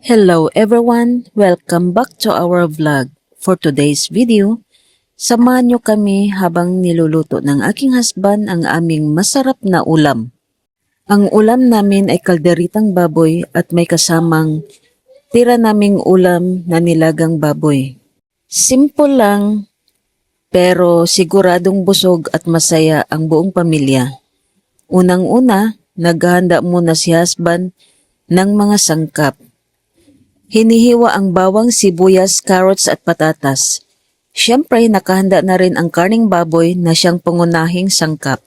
Hello everyone! Welcome back to our vlog. For today's video, samahan nyo kami habang niluluto ng aking husband ang aming masarap na ulam. Ang ulam namin ay kalderitang baboy at may kasamang tira naming ulam na nilagang baboy. Simple lang pero siguradong busog at masaya ang buong pamilya. Unang-una, naghahanda muna si husband ng mga sangkap. Hinihiwa ang bawang, sibuyas, carrots at patatas. Siyempre, nakahanda na rin ang karning baboy na siyang pangunahing sangkap.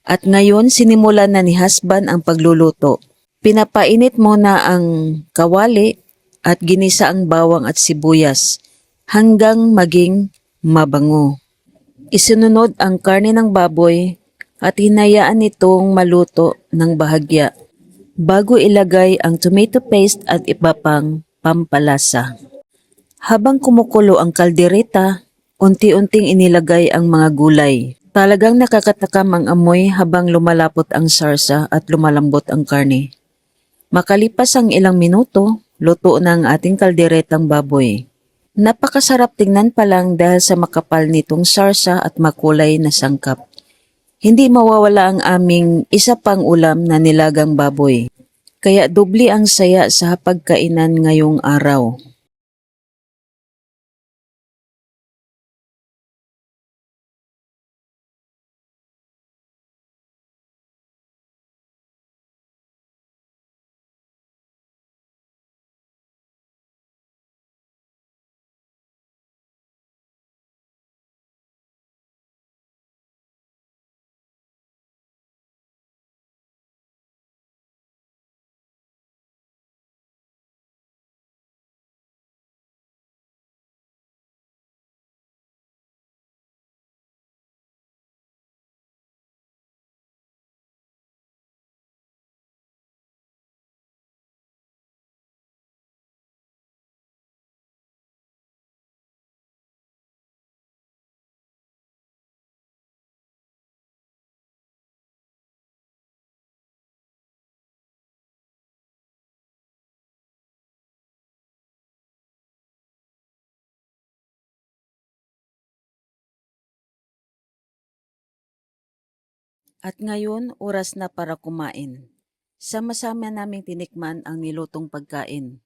At ngayon, sinimulan na ni husband ang pagluluto. Pinapainit muna ang kawali at ginisa ang bawang at sibuyas hanggang maging mabango. Isinunod ang karne ng baboy at hinayaan itong maluto ng bahagya bago ilagay ang tomato paste at iba pang pampalasa. Habang kumukulo ang kaldereta, unti-unting inilagay ang mga gulay. Talagang nakakatakam ang amoy habang lumalapot ang sarsa at lumalambot ang karne. Makalipas ang ilang minuto, luto na ang ating kalderetang baboy. Napakasarap tingnan pa lang dahil sa makapal nitong sarsa at makulay na sangkap. Hindi mawawala ang aming isa pang ulam na nilagang baboy. Kaya doble ang saya sa pagkainan ngayong araw. At ngayon, oras na para kumain. Sama-sama naming tinikman ang nilutong pagkain.